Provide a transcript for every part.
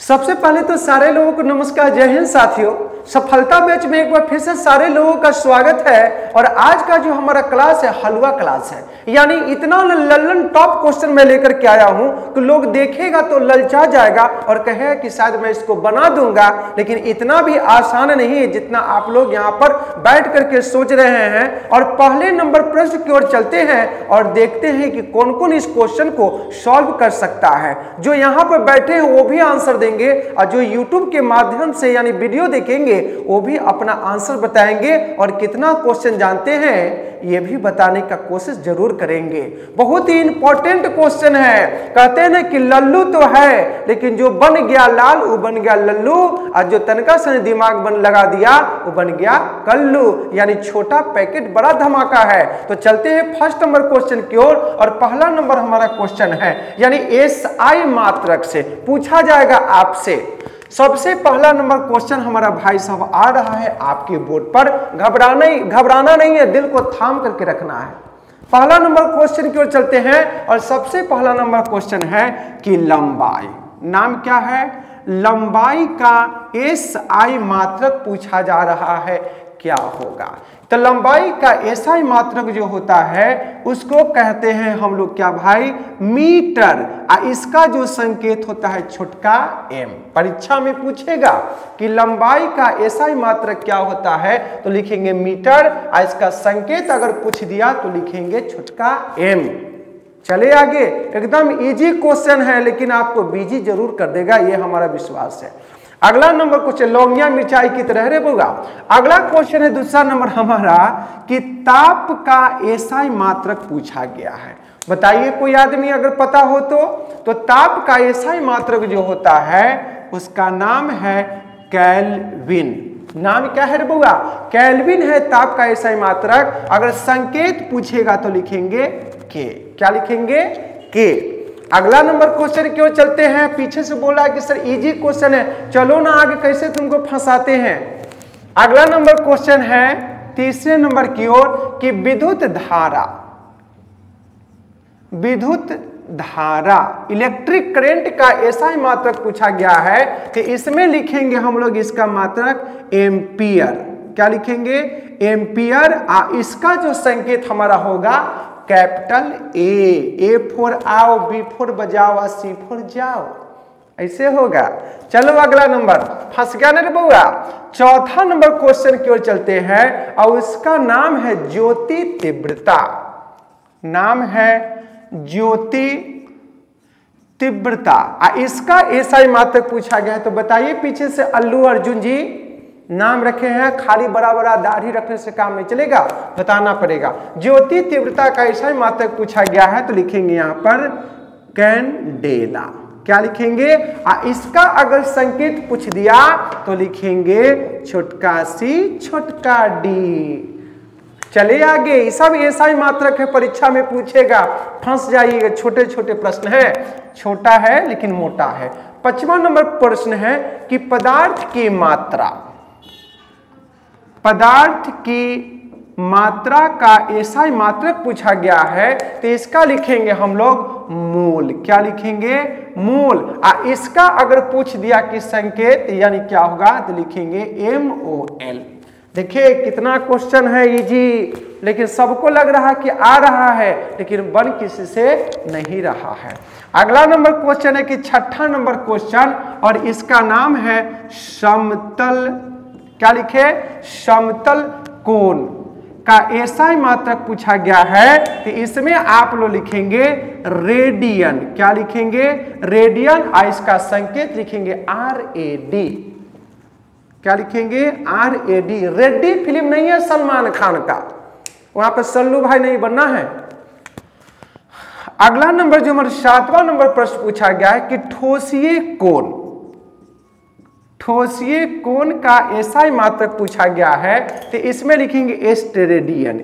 सबसे पहले तो सारे लोगों को नमस्कार, जय हिंद साथियों। सफलता बैच में एक बार फिर से सारे लोगों का स्वागत है। और आज का जो हमारा क्लास है हलवा क्लास है, यानी इतना लल्लन टॉप क्वेश्चन मैं लेकर के आया हूं कि लोग देखेगा तो ललचा जाएगा और कहेगा कि शायद मैं इसको बना दूंगा, लेकिन इतना भी आसान नहीं है जितना आप लोग यहाँ पर बैठ करके सोच रहे हैं। और पहले नंबर प्रश्न की ओर चलते हैं और देखते हैं कि कौन कौन इस क्वेश्चन को सॉल्व कर सकता है। जो यहाँ पर बैठे हैं वो भी आंसर देंगे और जो यूट्यूब के माध्यम से यानी वीडियो देखेंगे वो भी अपना आंसर बताएंगे और कितना क्वेश्चन जानते हैं ये भी बताने का कोशिश जरूर करेंगे। बहुत ही इंपॉर्टेंट क्वेश्चन है। कहते हैं ना कि लल्लू तो है लेकिन जो बन गया लाल वो बन गया लल्लू, और जो तनका से दिमाग लगा दिया वो बन गया कल्लू, यानी छोटा पैकेट बड़ा धमाका है। तो चलते हैं फर्स्ट नंबर क्वेश्चन की ओर। और पहला नंबर हमारा क्वेश्चन है यानी SI मात्रक से पूछा जाएगा आपसे। सबसे पहला नंबर क्वेश्चन हमारा भाई साहब आ रहा है आपके बोर्ड पर। घबराना नहीं है, दिल को थाम करके रखना है। पहला नंबर क्वेश्चन की ओर चलते हैं और सबसे पहला नंबर क्वेश्चन है कि लंबाई, नाम क्या है, लंबाई का SI मात्रक पूछा जा रहा है, क्या होगा। तो लंबाई का SI मात्रक जो होता है उसको कहते हैं हम लोग क्या भाई, मीटर। इसका जो संकेत होता है छोटका m। परीक्षा में पूछेगा कि लंबाई का SI मात्रक क्या होता है तो लिखेंगे मीटर, और इसका संकेत अगर पूछ दिया तो लिखेंगे छोटका m। चले आगे, एकदम इजी क्वेश्चन है लेकिन आपको बिजी जरूर कर देगा, ये हमारा विश्वास है। अगला नंबर क्वेश्चन, लौंगिया मिर्चाई की तरह रे बोगा। अगला क्वेश्चन है दूसरा नंबर हमारा कि ताप का SI मात्रक पूछा गया है। बताइए कोई आदमी अगर पता हो तो ताप का SI मात्रक जो होता है उसका नाम है केल्विन। नाम क्या है रे बोगा, केल्विन है ताप का SI मात्रक। अगर संकेत पूछेगा तो लिखेंगे के। क्या लिखेंगे, के। अगला नंबर क्वेश्चन की ओर चलते हैं। पीछे से बोला है कि सर इजी क्वेश्चन है, चलो ना आगे, कैसे तुमको फंसाते हैं। अगला नंबर क्वेश्चन है तीसरे नंबर की ओर कि विद्युत धारा इलेक्ट्रिक करंट का SI मात्रक पूछा गया है कि इसमें लिखेंगे हम लोग इसका मात्रक एम्पियर। क्या लिखेंगे, एम्पियर। इसका जो संकेत हमारा होगा कैपिटल A फॉर आओ, B फॉर बजाओ और C फॉर जाओ, ऐसे होगा। चलो अगला नंबर, फंस गया ना रे बउआ। चौथा नंबर क्वेश्चन की ओर चलते हैं और उसका नाम है ज्योति तीव्रता। नाम है ज्योति तीव्रता। इसका SI मात्रक पूछा गया है। तो बताइए पीछे से अल्लू अर्जुन जी नाम रखे हैं, खाली बड़ा बड़ा दाढ़ी रखने से काम नहीं चलेगा, बताना पड़ेगा। ज्योति तीव्रता का SI मात्रक पूछा गया है तो लिखेंगे यहाँ पर कैंडेला। क्या लिखेंगे, इसका अगर संकेत पूछ दिया तो लिखेंगे छोटका C छोटका D। चले आगे, ये सब SI मात्रक है, परीक्षा में पूछेगा, फंस जाइएगा। छोटे छोटे प्रश्न है, छोटा है लेकिन मोटा है। 5वां नंबर प्रश्न है कि पदार्थ की मात्रा का SI मात्रक पूछा गया है तो इसका लिखेंगे हम लोग मोल। क्या लिखेंगे, मोल। इसका अगर पूछ दिया कि संकेत यानी क्या होगा तो लिखेंगे MOL। देखिए कितना क्वेश्चन है इजी, लेकिन सबको लग रहा कि आ रहा है लेकिन बन किसी से नहीं रहा है। अगला नंबर क्वेश्चन है कि छठा नंबर क्वेश्चन और इसका नाम है समतल। क्या लिखे, समतल कोण का SI मात्रक पूछा गया है तो इसमें आप लोग लिखेंगे रेडियन। क्या लिखेंगे, रेडियन। इसका संकेत लिखेंगे RAD। क्या लिखेंगे, RAD। रेड्डी फिल्म नहीं है सलमान खान का, वहां पर सल्लू भाई नहीं बनना है। अगला नंबर जो हमारा 7वां नंबर प्रश्न पूछा गया है कि ठोसिये कोण का SI मात्रक पूछा गया है तो इसमें लिखेंगे स्टेरेडियन।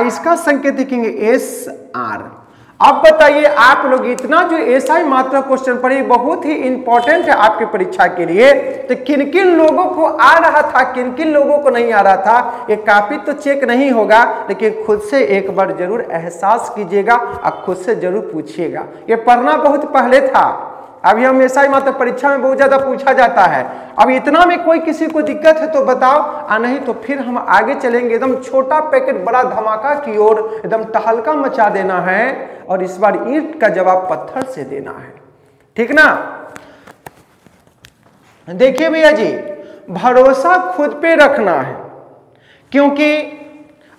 इसका संकेत लिखेंगे SR। अब बताइए आप लोग इतना जो एसआई मात्रा क्वेश्चन पढ़े बहुत ही इंपॉर्टेंट है आपकी परीक्षा के लिए, तो किन किन लोगों को आ रहा था किन किन लोगों को नहीं आ रहा था, ये काफी तो चेक नहीं होगा, लेकिन खुद से एक बार जरूर एहसास कीजिएगा और खुद से जरूर पूछिएगा। ये पढ़ना बहुत पहले था, अभी हम एसआई मात्रा परीक्षा में बहुत ज्यादा पूछा जाता है। अब इतना में कोई किसी को दिक्कत है तो बताओ, और नहीं तो फिर हम आगे चलेंगे एकदम छोटा पैकेट बड़ा धमाका की ओर, एकदम तहलका मचा देना है और इस बार ईंट का जवाब पत्थर से देना है, ठीक ना। देखिए भैया जी, भरोसा खुद पे रखना है, क्योंकि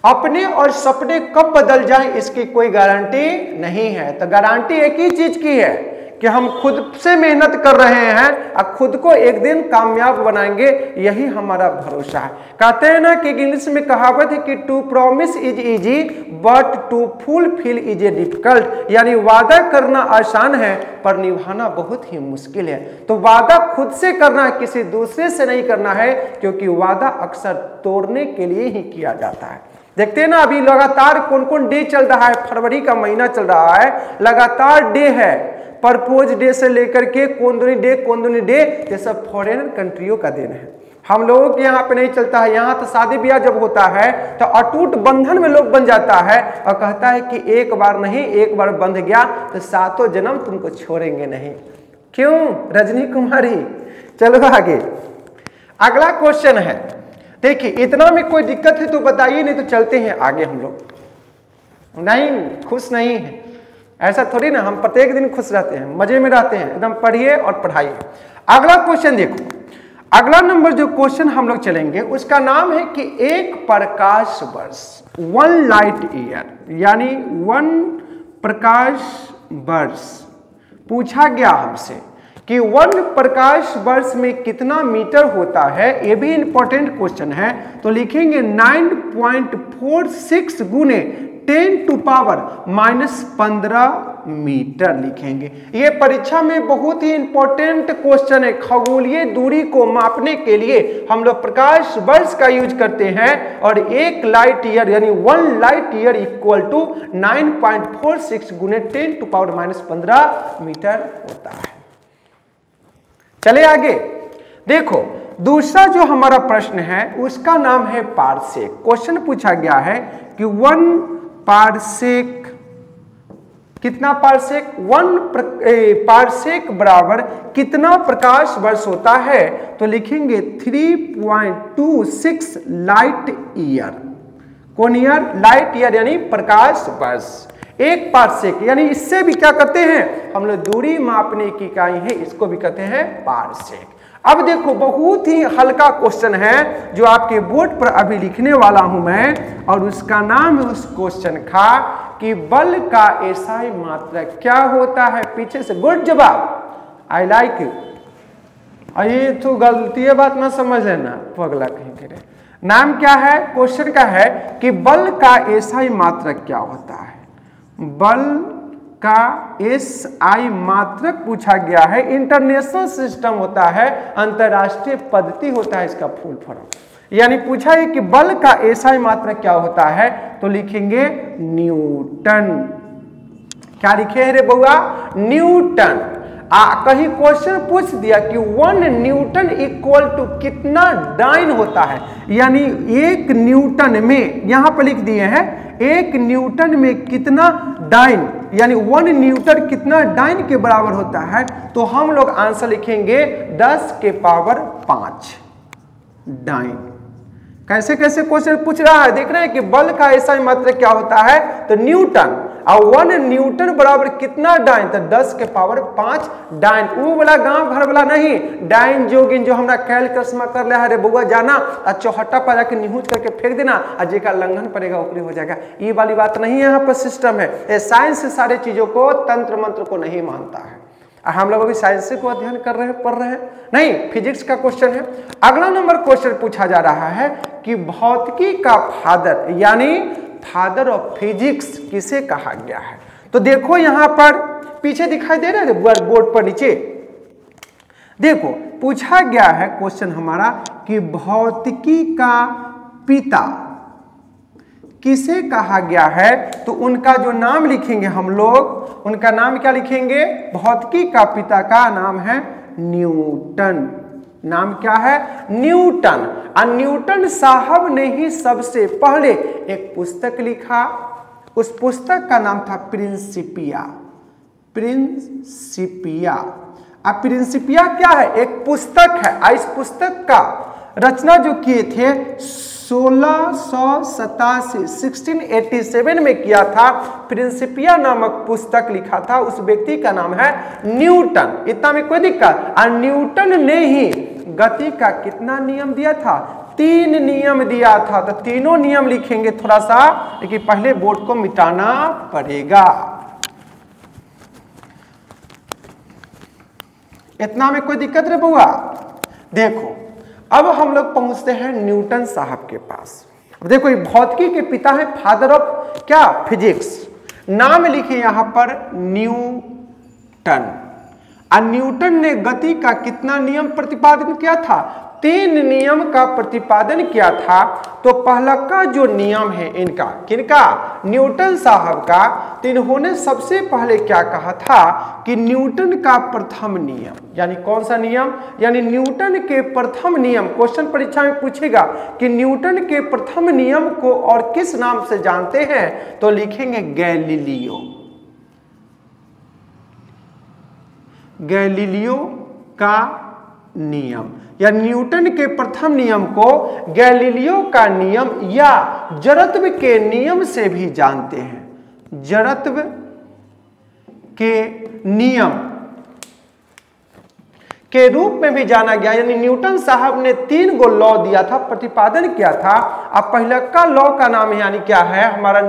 अपने और सपने कब बदल जाए इसकी कोई गारंटी नहीं है। तो गारंटी एक ही चीज की है कि हम खुद से मेहनत कर रहे हैं और खुद को एक दिन कामयाब बनाएंगे, यही हमारा भरोसा है। कहते हैं ना कि इंग्लिश में कहावत है कि to promise is easy but to fulfil is a difficult, यानी वादा करना आसान है पर निभाना बहुत ही मुश्किल है। तो वादा खुद से करना है, किसी दूसरे से नहीं करना है, क्योंकि वादा अक्सर तोड़ने के लिए ही किया जाता है। देखते हैं ना अभी लगातार कौन कौन डे चल रहा है, फरवरी का महीना चल रहा है, लगातार डे है, परपोज डे से लेकर के कोंदनी डे, ये सब फॉरेन कंट्रियों का दिन है। हम लोगों के यहाँ पे नहीं चलता है। यहाँ तो शादी ब्याह जब होता है तो अटूट बंधन में लोग बन जाता है और कहता है कि एक बार नहीं, एक बार बंध गया तो सातों जन्म तुमको छोड़ेंगे नहीं। क्यों रजनी कुमारी? चलो आगे, अगला क्वेश्चन है। देखिए इतना में कोई दिक्कत है तो बताइए, नहीं तो चलते हैं आगे। हम लोग नहीं खुश नहीं है, ऐसा थोड़ी ना, हम प्रत्येक दिन खुश रहते हैं, मजे में रहते हैं, एकदम पढ़िए और पढ़ाइए। अगला क्वेश्चन देखो, अगला नंबर जो क्वेश्चन हम लोग चलेंगे उसका नाम है कि एक प्रकाश वर्ष, 1 लाइट ईयर, यानी 1 प्रकाश वर्ष। पूछा गया हमसे कि 1 प्रकाश वर्ष में कितना मीटर होता है, ये भी इंपॉर्टेंट क्वेश्चन है। तो लिखेंगे 9.46 गुने 10⁻⁻15 मीटर लिखेंगे। ये परीक्षा में बहुत ही इंपॉर्टेंट क्वेश्चन है। खगोलीय दूरी को मापने के लिए हम लोग प्रकाश वर्ष का यूज करते हैं, और 1 लाइट ईयर यानी 1 लाइट ईयर इक्वल टू 9.46 गुने 10⁻⁻15 मीटर होता है। चले आगे, देखो दूसरा जो हमारा प्रश्न है उसका नाम है पारसेक। क्वेश्चन पूछा गया है कि 1 पारसेक, कितना पारसेक? 1 पारसेक बराबर कितना प्रकाश वर्ष होता है? तो लिखेंगे 3.26 लाइट ईयर। कौन ईयर? लाइट ईयर यानी प्रकाश वर्ष। 1 पारसेक यानी इससे भी क्या करते हैं हम लोग, दूरी मापने की इकाई है, इसको भी कहते हैं पारसेक। अब देखो बहुत ही हल्का क्वेश्चन है जो आपके बोर्ड पर अभी लिखने वाला हूं मैं, और उसका नाम है उस क्वेश्चन का कि बल का एसआई मात्रक क्या होता है। पीछे से गुड जवाब, आई लाइक यू। ये तो गलती है, बात ना समझ लेना पगला कहीं के। नाम क्या है क्वेश्चन का है कि बल का एसआई मात्रक क्या होता है। बल का एसआई मात्रक पूछा गया है। इंटरनेशनल सिस्टम होता है, अंतरराष्ट्रीय पद्धति होता है इसका फुल फॉर्म। यानी पूछा है कि बल का एसआई मात्रक क्या होता है, तो लिखेंगे न्यूटन। क्या लिखे हैं रे बउआ? न्यूटन। कहीं क्वेश्चन पूछ दिया कि 1 न्यूटन इक्वल टू कितना डाइन होता है, यानी 1 न्यूटन में, यहां पर लिख दिए हैं 1 न्यूटन में कितना डाइन, यानी 1 न्यूटन कितना डाइन के बराबर होता है, तो हम लोग आंसर लिखेंगे 10 के पावर 5 डाइन। कैसे कैसे क्वेश्चन पूछ रहा है, देख रहे हैं कि बल का एसआई मात्रक क्या होता है, तो न्यूटन, और 1 न्यूटन बराबर कितना डाइन, तो 10 के पावर 5 डाइन। वो वाला गांव घर वाला नहीं, डाइन जोगिन जो हमरा कैलकुलस में कर रहा है रे बउआ, जाना और चौहट्टा पर जाके निहुच करके फेंक देना, और जेका लंघन पड़ेगा ऊपरी हो जाएगा। ये वाली बात नहीं है, यहाँ पर सिस्टम है। ये साइंस से सारे चीजों को, तंत्र मंत्र को नहीं मानता है। हम लोग अभी साइंस को अध्ययन कर रहे हैं, पढ़ रहे हैं, नहीं फिजिक्स का क्वेश्चन है। अगला नंबर क्वेश्चन पूछा जा रहा है कि भौतिकी का फादर यानी फादर ऑफ फिजिक्स किसे कहा गया है। तो देखो यहां पर पीछे दिखाई दे रहा है बोर्ड पर नीचे, देखो पूछा गया है क्वेश्चन हमारा कि भौतिकी का पिता किसे कहा गया है, तो उनका जो नाम लिखेंगे हम लोग, उनका नाम क्या लिखेंगे, भौतिकी का पिता का नाम है न्यूटन। नाम क्या है, न्यूटन। और न्यूटन साहब ने ही सबसे पहले एक पुस्तक लिखा, उस पुस्तक का नाम था प्रिंसिपिया। प्रिंसिपिया। अब प्रिंसिपिया क्या है, एक पुस्तक है। इस पुस्तक का रचना जो किए थे 1687 में किया था। प्रिंसिपिया नामक पुस्तक लिखा था, उस व्यक्ति का नाम है न्यूटन। इतना में कोई दिक्कत। और न्यूटन ने ही गति का कितना नियम दिया था, 3 नियम दिया था। तो तीनों नियम लिखेंगे थोड़ा सा, लेकिन पहले बोर्ड को मिटाना पड़ेगा। इतना में कोई दिक्कत रे बुआ। देखो अब हम लोग पहुंचते हैं न्यूटन साहब के पास। अब देखो ये भौतिकी के पिता है, फादर ऑफ क्या, फिजिक्स। नाम लिखे यहां पर न्यूटन। और न्यूटन ने गति का कितना नियम प्रतिपादन किया था, 3 नियम का प्रतिपादन किया था। तो पहला का जो नियम है इनका, किनका, न्यूटन साहब का, तो इन्होंने सबसे पहले क्या कहा था कि न्यूटन का प्रथम नियम, यानी कौन सा नियम, यानी न्यूटन के प्रथम नियम। क्वेश्चन परीक्षा में पूछेगा कि न्यूटन के प्रथम नियम को और किस नाम से जानते हैं, तो लिखेंगे गैलीलियो। गैलीलियो का नियम, या न्यूटन के प्रथम नियम को गैलीलियो का नियम या जड़त्व के नियम से भी जानते हैं। जड़त्व के नियम के रूप में भी जाना गया। यानी न्यूटन साहब ने 3 गो लॉ दिया था, प्रतिपादन किया था। अब पहला का लॉ का नाम है, यानी क्या है हमारा,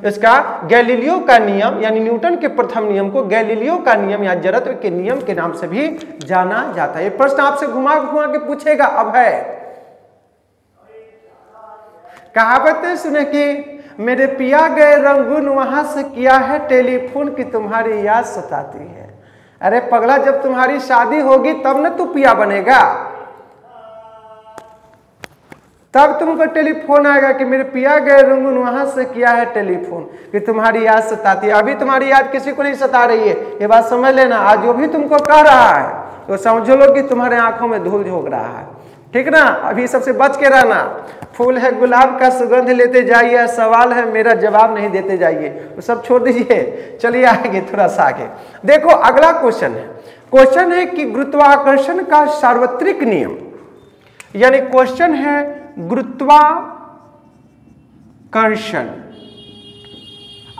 इसका गैलीलियो का नियम, यानी न्यूटन के प्रथम नियम को गैलीलियो का नियम या जड़त्व के नियम के नाम से भी जाना जाता है। ये प्रश्न आपसे घुमा घुमा के पूछेगा। अब है कहावतें सुने कि मेरे पिया गए रंगून, वहां से किया है टेलीफोन की तुम्हारी याद सताती है। अरे पगला, जब तुम्हारी शादी होगी तब न तू पिया बनेगा, तब तुमको टेलीफोन आएगा कि मेरे पिया गए रंगून, वहां से किया है टेलीफोन कि तुम्हारी याद सताती है। अभी तुम्हारी याद किसी को नहीं सता रही है, ये बात समझ लेना। आज जो भी तुमको कह रहा है तो समझो लो कि तुम्हारे आंखों में धूल झोंक रहा है, ठीक ना। अभी सबसे बच के रहना। फूल है गुलाब का, सुगंध लेते जाइए, सवाल है मेरा जवाब नहीं देते जाइए, वो सब छोड़ दीजिए। चलिए आगे, थोड़ा सा आगे देखो। अगला क्वेश्चन है, क्वेश्चन है कि गुरुत्वाकर्षण का सार्वत्रिक नियम, यानी क्वेश्चन है गुरुत्वाकर्षण।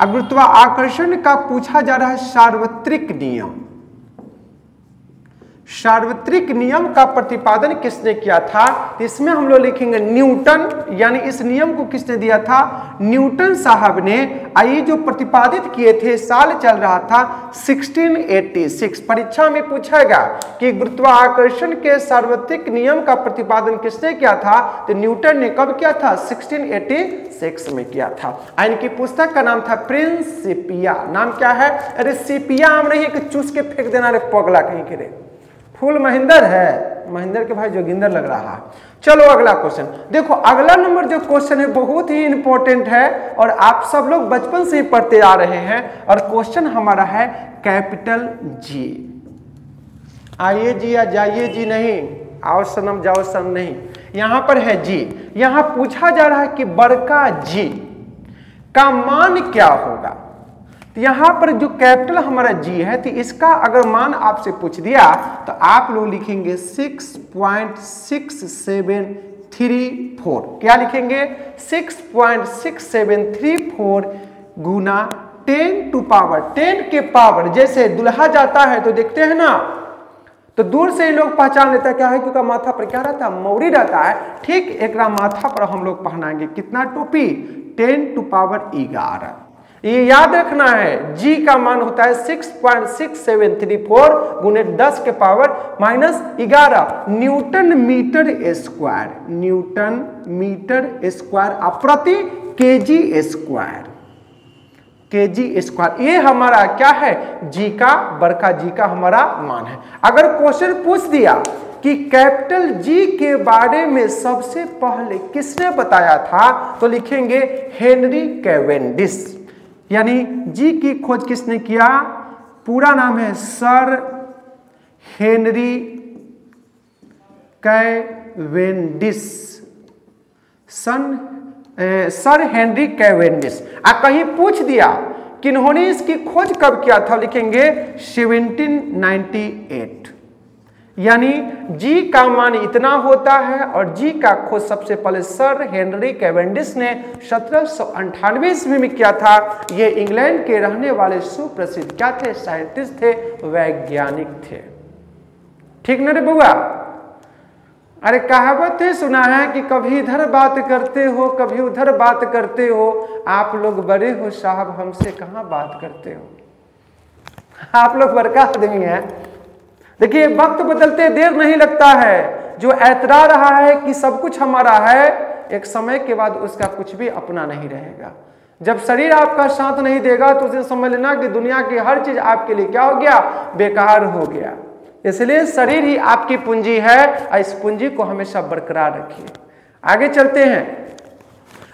गुरुत्वाकर्षण का पूछा जा रहा है सार्वत्रिक नियम। सार्वत्रिक नियम का प्रतिपादन किसने किया था, इसमें हम लोग लिखेंगे न्यूटन। यानी इस नियम को किसने दिया था, न्यूटन साहब ने। ये जो प्रतिपादित किए थे, साल चल रहा था 1686। परीक्षा में पूछेगा कि गुरुत्वाकर्षण के सार्वत्रिक नियम का प्रतिपादन किसने किया था, तो न्यूटन ने कब किया था, 1686 में किया था। इनकी पुस्तक का नाम था प्रिंसिपिया। नाम क्या है, अरे सिपिया आम नहीं कि चूस के फेंक देना रे पगला कहीं के रे। फुल महेंद्र है, महेंद्र के भाई जोगिंदर लग रहा है। चलो अगला क्वेश्चन देखो। अगला नंबर जो क्वेश्चन है बहुत ही इंपॉर्टेंट है और आप सब लोग बचपन से ही पढ़ते आ रहे हैं। और क्वेश्चन हमारा है कैपिटल जी। आइए जी या जाइए जी नहीं, आओ सनम जाओ सनम नहीं, यहां पर है जी। यहां पूछा जा रहा है कि बड़का जी का मान क्या होगा। तो यहां पर जो कैपिटल हमारा जी है, तो इसका अगर मान आपसे पूछ दिया तो आप लोग लिखेंगे 6.6734। क्या लिखेंगे, 6.6734 गुना 10 टू पावर 10 के पावर। जैसे दुल्हा जाता है तो देखते हैं ना, तो दूर से ही लोग पहचान लेता है क्या है, क्योंकि माथा पर क्या रहता है, मौरी रहता है। ठीक एक माथा पर हम लोग पहनाएंगे कितना टोपी, 10 टू पावर 11। ये याद रखना है, जी का मान होता है 6.6734 गुने 10 के power -11 newton metre square. Newton metre square प्रति केजी स्क्वायर। केजी स्क्वायर ये हमारा क्या है, जी का, बड़का जी का हमारा मान है। अगर क्वेश्चन पूछ दिया कि कैपिटल जी के बारे में सबसे पहले किसने बताया था, तो लिखेंगे हेनरी कैवेंडिश। यानी जी की खोज किसने किया, पूरा नाम है sir Henry Cavendish, sir Henry Cavendish. कहीं पूछ दिया कि इन्होंने इसकी खोज कब किया था, लिखेंगे 1798। यानी जी का मान इतना होता है और जी का खोज सबसे पहले सर हेनरी कैवेंडिश ने 1798 ईस्वी में किया था। ये इंग्लैंड के रहने वाले सुप्रसिद्ध क्या थे, साइंटिस्ट थे, वैज्ञानिक थे। ठीक ना रे बुआ? अरे कहावत है, सुना है कि कभी इधर बात करते हो कभी उधर बात करते हो, आप लोग बड़े हो साहब, हमसे कहाँ बात करते हो, आप लोग बड़का आदमी हैं। देखिए वक्त बदलते देर नहीं लगता है, जो ऐतरा रहा है कि सब कुछ हमारा है, एक समय के बाद उसका कुछ भी अपना नहीं रहेगा। जब शरीर आपका साथ नहीं देगा तो उसे समझ लेना कि दुनिया की हर चीज आपके लिए क्या हो गया, बेकार हो गया। इसलिए शरीर ही आपकी पूंजी है और इस पूंजी को हमेशा बरकरार रखिए। आगे चलते हैं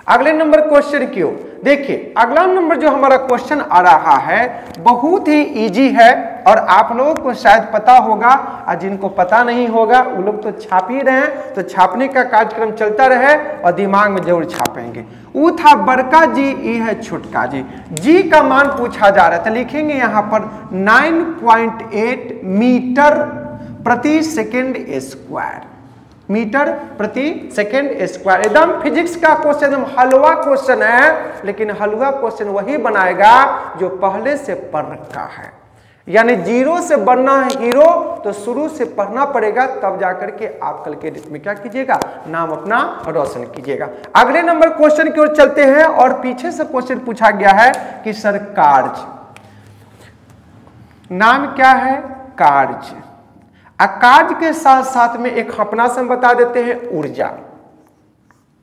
अगले नंबर क्वेश्चन की ओर। देखिए अगला नंबर जो हमारा क्वेश्चन आ रहा है बहुत ही इजी है और आप लोगों को शायद पता होगा, और जिनको पता नहीं होगा वो लोग तो छाप ही रहे हैं, तो छापने का कार्यक्रम चलता रहे और दिमाग में जरूर छापेंगे। ऊ था बड़का जी, ई है छोटका जी। जी का मान पूछा जा रहा था, लिखेंगे यहाँ पर 9.8 मीटर प्रति सेकेंड स्क्वायर, मीटर प्रति सेकेंड स्क्वायर। एकदम फिजिक्स का क्वेश्चन, एकदम हलवा क्वेश्चन है, लेकिन हलवा क्वेश्चन वही बनाएगा जो पहले से पढ़ रखा है। यानी जीरो से बनना है हीरो तो शुरू से पढ़ना पड़ेगा, तब जाकर के आप कल के डेट में क्या कीजिएगा, नाम अपना रोशन कीजिएगा। अगले नंबर क्वेश्चन की ओर चलते हैं और पीछे से क्वेश्चन पूछा गया है कि सर कार्य, नाम क्या है, कार्य। कार्य के साथ साथ में एक अपना से हम बता देते हैं ऊर्जा,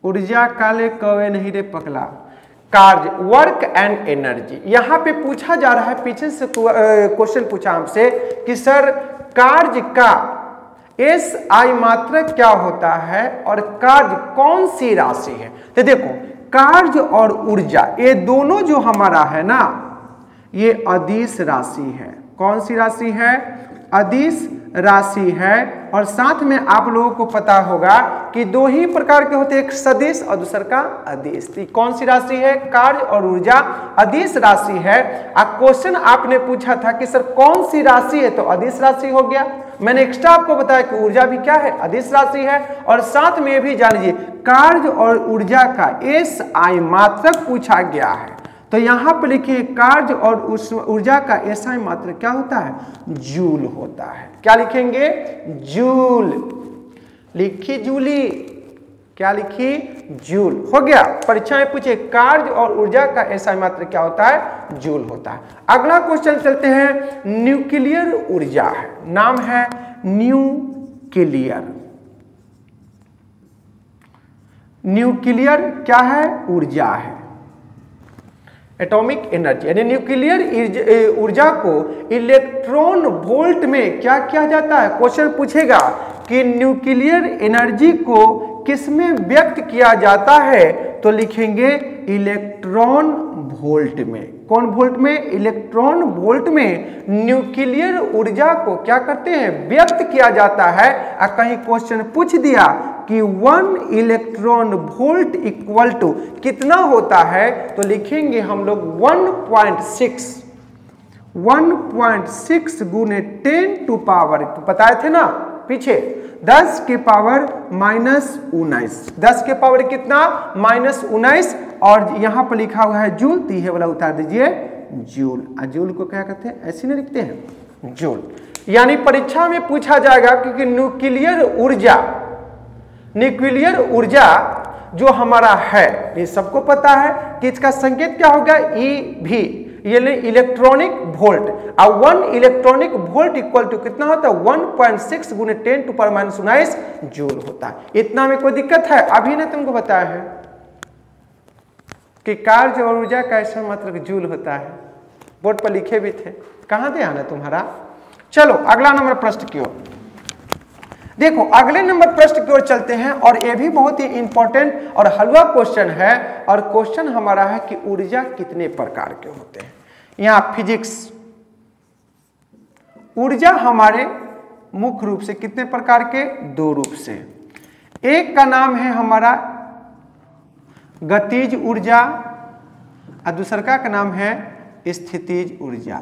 ऊर्जा काले कवे नहीं रे पकला, कार्य, वर्क एंड एनर्जी। यहां पे पूछा जा रहा है, पीछे से क्वेश्चन पूछा हमसे कि सर कार्य का SI मात्रक क्या होता है और कार्य कौन सी राशि है। तो देखो कार्य और ऊर्जा ये दोनों जो हमारा है ना, ये अदिश राशि है। कौन सी राशि है, अदिश राशि है। और साथ में आप लोगों को पता होगा कि दो ही प्रकार के होते हैं, एक सदिश और दूसरा का अदिश। कौन सी राशि है, कार्य और ऊर्जा अदिश राशि है। क्वेश्चन आपने पूछा था कि सर कौन सी राशि है, तो अदिश राशि हो गया। मैंने एक्स्ट्रा आपको बताया कि ऊर्जा भी क्या है, अदिश राशि है। और साथ में भी जान लीजिए कार्य और ऊर्जा का SI मात्रक पूछा गया है। तो यहां पर लिखिए कार्य और उस ऊर्जा का SI मात्रक क्या होता है, जूल होता है। क्या लिखेंगे, जूल। लिखिए जूली, क्या लिखिए, जूल। हो गया, परीक्षा में पूछे कार्य और ऊर्जा का SI मात्रक क्या होता है, जूल होता है। अगला क्वेश्चन चलते हैं, न्यूक्लियर ऊर्जा है, नाम है न्यूक्लियर। न्यूक्लियर क्या है, ऊर्जा है, एटॉमिक एनर्जी। यानी न्यूक्लियर ऊर्जा को इलेक्ट्रॉन वोल्ट में क्या किया जाता है। क्वेश्चन पूछेगा कि न्यूक्लियर एनर्जी को किसमें व्यक्त किया जाता है, तो लिखेंगे इलेक्ट्रॉन वोल्ट में। कौन वोल्ट में, इलेक्ट्रॉन वोल्ट में न्यूक्लियर ऊर्जा को क्या करते हैं, व्यक्त किया जाता है। कहीं क्वेश्चन पूछ दिया कि 1 इलेक्ट्रॉन वोल्ट इक्वल टू कितना होता है, तो लिखेंगे हम लोग 1.6 गुने 10 टू पावर, बताए थे ना पीछे, 10 के पावर -19, 10 के पावर कितना, -19। और यहां पर लिखा हुआ है जूल, तो ये वाला उतार दीजिए जूल। जूल को क्या कहते हैं, ऐसे नहीं लिखते हैं, जूल। यानी परीक्षा में पूछा जाएगा क्योंकि न्यूक्लियर ऊर्जा जो हमारा है, ये सबको पता है कि इसका संकेत क्या होगा, EV, यानी इलेक्ट्रॉनिक वोल्ट। और 1 इलेक्ट्रॉनिक वोल्ट इक्वल टू कितना होता है, 1.6 गुने 10 टू पावर -19 जूल होता है। इतना में कोई दिक्कत है, अभी ने तुमको बताया है कि कार्य और ऊर्जा का ऐसा मात्रक जूल होता है, बोर्ड पर लिखे भी थे, कहां ध्यान है तुम्हारा। चलो अगला नंबर प्रश्न की ओर। देखो अगले नंबर प्रश्न की ओर चलते हैं और ये भी बहुत ही इंपॉर्टेंट और हलवा क्वेश्चन है। और क्वेश्चन हमारा है कि ऊर्जा कितने प्रकार के होते हैं। यहां फिजिक्स, ऊर्जा हमारे मुख्य रूप से कितने प्रकार के? दो रूप से। एक का नाम है हमारा गतिज ऊर्जा और दूसरा का नाम है स्थितिज ऊर्जा।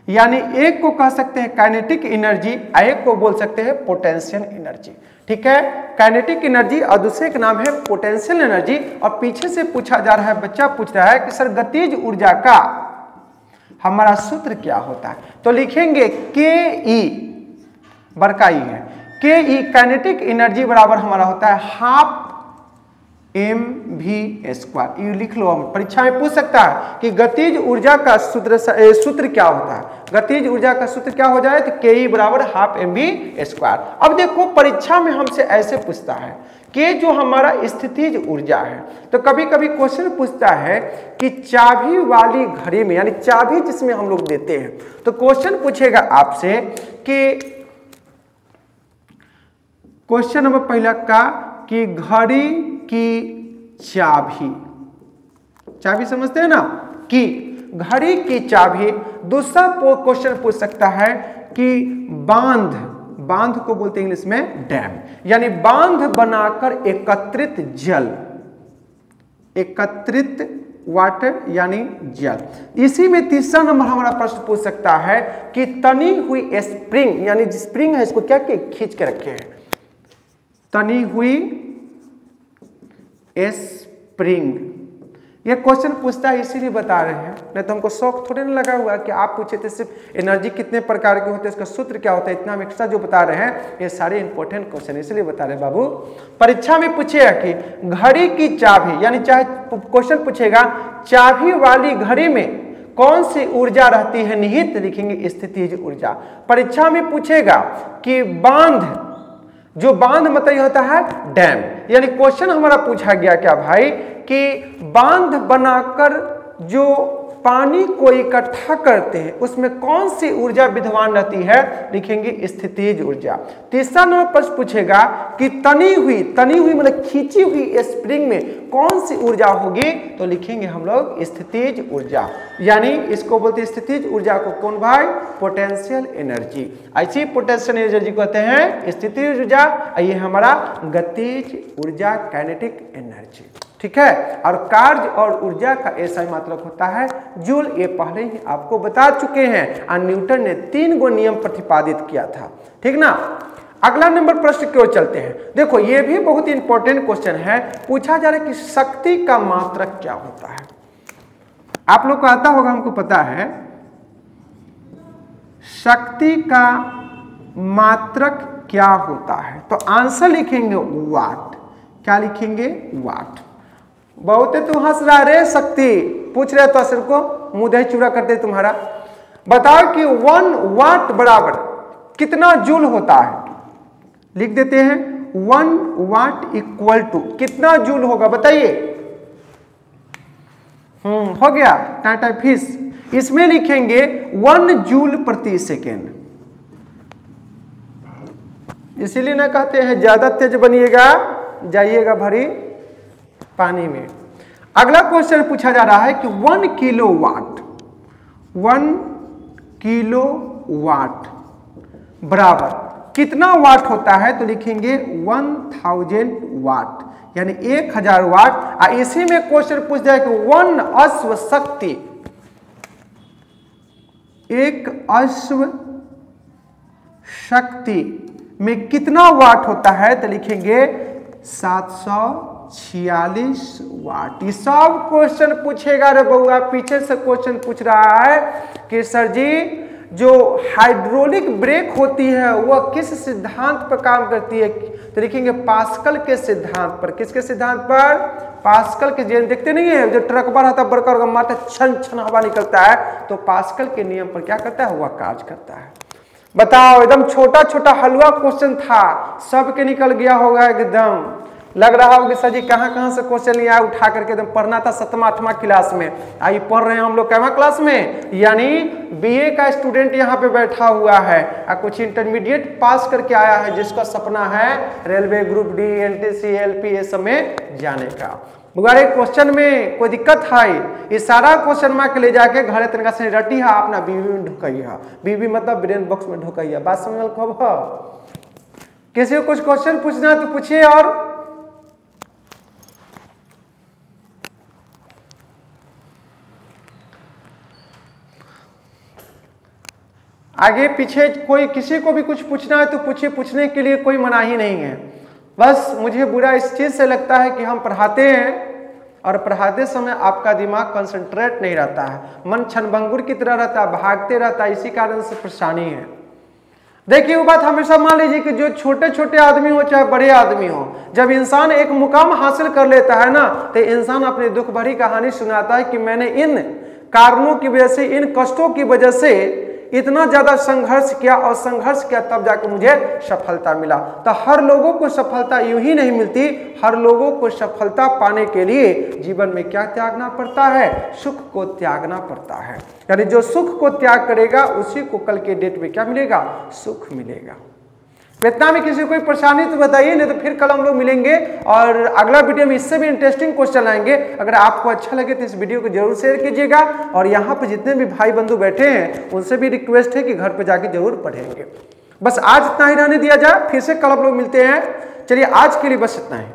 यानी एक को कह सकते हैं काइनेटिक एनर्जी और एक को बोल सकते हैं पोटेंशियल एनर्जी। ठीक है, काइनेटिक एनर्जी और दूसरे का नाम है पोटेंशियल एनर्जी। और पीछे से पूछा जा रहा है, बच्चा पूछ रहा है कि सर गतिज ऊर्जा का हमारा सूत्र क्या होता है? तो लिखेंगे के ई, बड़का ई है, के ई काइनेटिक एनर्जी बराबर हमारा होता है हाफ mv²। ये लिख लो, परीक्षा में पूछ सकता है कि गतिज ऊर्जा का सूत्र क्या होता है। गतिज ऊर्जा का सूत्र क्या हो जाए? तो के ई बराबर हाफ mv²। अब देखो परीक्षा में हमसे ऐसे पूछता है कि जो हमारा स्थितिज ऊर्जा है, तो कभी कभी क्वेश्चन पूछता है कि चाबी वाली घड़ी में, यानी चाबी जिसमें हम लोग देते हैं, तो क्वेश्चन पूछेगा आपसे कि क्वेश्चन नंबर पहला का कि घड़ी की चाबी, चाबी समझते हैं ना, कि घड़ी की चाबी। दूसरा क्वेश्चन पूछ सकता है कि बांध, बांध को बोलते हैं इंग्लिश में डैम, यानी बांध बनाकर एकत्रित जल, एकत्रित वाटर यानी जल। इसी में तीसरा नंबर हमारा प्रश्न पूछ सकता है कि तनी हुई स्प्रिंग, यानी स्प्रिंग है इसको क्या खींच के रखे हैं, तनी हुई स्प्रिंग। ये क्वेश्चन पूछता है इसीलिए बता रहे हैं, नहीं तो हमको शौक थोड़े ना लगा हुआ कि आप पूछे थे सिर्फ एनर्जी कितने प्रकार के होते हैं, इसका सूत्र क्या होता है, इतना हम एक्स्ट्रा जो बता रहे हैं, ये सारे इंपॉर्टेंट क्वेश्चन इसलिए बता रहे हैं बाबू। परीक्षा में पूछेगा कि घड़ी की चाबी, यानी चाहे क्वेश्चन पूछेगा चाबी वाली घड़ी में कौन सी ऊर्जा रहती है निहित, लिखेंगे स्थितिज ऊर्जा। परीक्षा में पूछेगा कि बांध, जो बांध मतलब होता है डैम, यानी क्वेश्चन हमारा पूछा गया क्या भाई कि बांध बनाकर जो पानी को इकट्ठा करते हैं उसमें कौन सी ऊर्जा विद्यमान रहती है, लिखेंगे स्थितिज ऊर्जा। तीसरा नंबर प्रश्न पूछेगा कि तनी हुई मतलब खींची हुई स्प्रिंग में कौन सी ऊर्जा होगी, तो लिखेंगे हम लोग स्थितिज ऊर्जा, यानी इसको बोलते हैं स्थितिज ऊर्जा को कौन भाई? Potential energy. ऐसी पोटेंशियल एनर्जी को कहते हैं स्थितिज ऊर्जा, ये हमारा गतिज ऊर्जा काइनेटिक एनर्जी। ठीक है, और कार्य और ऊर्जा का ऐसा मात्रक होता है जूल, ये पहले ही आपको बता चुके हैं और न्यूटन ने 3 गो नियम प्रतिपादित किया था। ठीक ना, अगला नंबर प्रश्न की ओर चलते हैं। देखो ये भी बहुत इंपॉर्टेंट क्वेश्चन है, पूछा जा रहा है कि शक्ति का मात्रक क्या होता है। आप लोग को आता होगा, हमको पता है, शक्ति का मात्रक क्या होता है, तो आंसर लिखेंगे वाट। क्या लिखेंगे? वाट। बहुत तू हंस रहा रे, शक्ति पूछ रहे तो सिर्फ को मुंह दही चूड़ा करते तुम्हारा। बताओ कि 1 वाट बराबर कितना जूल होता है, लिख देते हैं 1 वाट इक्वल टू कितना जूल होगा बताइए। हो गया टाटा फिश। इसमें लिखेंगे 1 जूल प्रति सेकेंड। इसीलिए ना कहते हैं ज्यादा तेज बनिएगा जाइएगा भरी पानी में। अगला क्वेश्चन पूछा जा रहा है कि 1 किलोवाट, 1 किलोवाट बराबर कितना वाट होता है, तो लिखेंगे 1000 वाट, यानी 1000 वाट। और इसी में क्वेश्चन पूछ जाए कि 1 अश्व शक्ति, 1 अश्व शक्ति में कितना वाट होता है, तो लिखेंगे 746 वाट। ये सब क्वेश्चन पूछेगा रे बउआ। पीछे से क्वेश्चन पूछ रहा है कि सर जी जो हाइड्रोलिक ब्रेक होती है वह किस सिद्धांत पर काम करती है, तो लिखेंगे पास्कल के सिद्धांत पर। किसके सिद्धांत पर? पास्कल के। देखते नहीं है जो ट्रक पर रहता बड़का मारता छन छन हवा निकलता है, तो पास्कल के नियम पर क्या करता है, वह कार्य करता है। बताओ, एकदम छोटा छोटा हलवा क्वेश्चन था, सबके निकल गया होगा एकदम। लग रहा होगा सर जी कहाँ से क्वेश्चन लिया उठा करके एकदम पढ़ना था 7वां 8वां क्लास में। आई पढ़ रहे हैं हम लोग कैवा क्लास में, यानी बीए का स्टूडेंट यहाँ पे बैठा हुआ है और कुछ इंटरमीडिएट पास करके आया है जिसका सपना है railway group D, NTC, LP ये सब में जाने का। बुआरे क्वेश्चन में कोई दिक्कत है, ये सारा क्वेश्चन मार्क ले जाके घरे तरीका से रटी है अपना बीबी में ढुकैया, बीबी मतलब ब्रेन बॉक्स में ढुकैया। बात समझ कब है? किसी को कुछ क्वेश्चन पूछना है तो पूछिए। और आगे पीछे कोई किसी को भी कुछ पूछना है तो पूछिए, पूछने के लिए कोई मनाही नहीं है। बस मुझे बुरा इस चीज से लगता है कि हम पढ़ाते हैं और पढ़ाते समय आपका दिमाग कंसंट्रेट नहीं रहता है, मन छनभंगुर की तरह रहता है, भागते रहता है, इसी कारण से परेशानी है। देखिए वो बात हमेशा मान लीजिए कि जो छोटे छोटे आदमी हो चाहे बड़े आदमी हो, जब इंसान एक मुकाम हासिल कर लेता है ना तो इंसान अपनी दुख भरी कहानी सुनाता है कि मैंने इन कारणों की वजह से, इन कष्टों की वजह से इतना ज्यादा संघर्ष किया और संघर्ष किया तब जाकर मुझे सफलता मिला। तो हर लोगों को सफलता यूं ही नहीं मिलती, हर लोगों को सफलता पाने के लिए जीवन में क्या त्यागना पड़ता है? सुख को त्यागना पड़ता है। यानी जो सुख को त्याग करेगा उसी को कल के डेट में क्या मिलेगा? सुख मिलेगा। इतना में किसी को कोई परेशानी तो बताइए, नहीं तो फिर कल हम लोग मिलेंगे और अगला वीडियो में इससे भी इंटरेस्टिंग क्वेश्चन आएंगे। अगर आपको अच्छा लगे तो इस वीडियो को जरूर शेयर कीजिएगा और यहाँ पे जितने भी भाई बंधु बैठे हैं उनसे भी रिक्वेस्ट है कि घर पे जाके जरूर पढ़ेंगे। बस आज इतना ही रहने दिया जाए, फिर से कल हम लोग मिलते हैं। चलिए आज के लिए बस इतना ही।